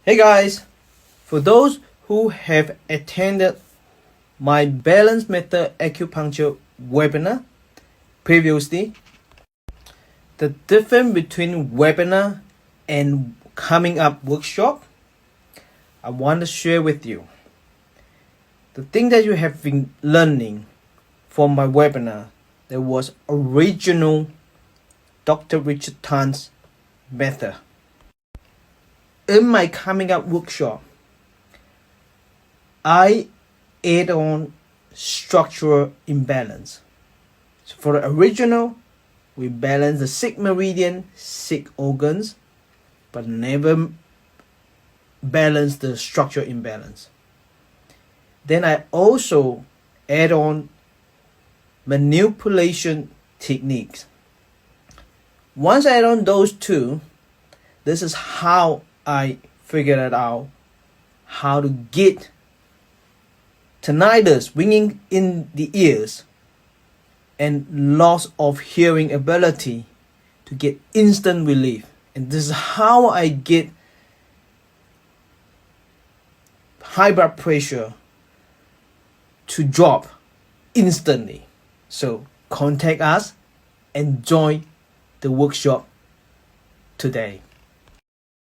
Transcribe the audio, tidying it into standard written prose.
Hey guys, for those who have attended my balance method acupuncture webinar previously, the difference between webinar and coming up workshop, I want to share with you. The thing that you have been learning from my webinar, that was original Dr. Richard Tan's method. In my coming up workshop, I add on structural imbalance. So for the original, we balance the 6 meridian, 6 organs, but never balance the structural imbalance. Then I also add on manipulation techniques. Once I add on those two, this is how I figured it out how to get tinnitus, ringing in the ears, and loss of hearing ability to get instant relief. And this is how I get high blood pressure to drop instantly. So contact us and join the workshop today.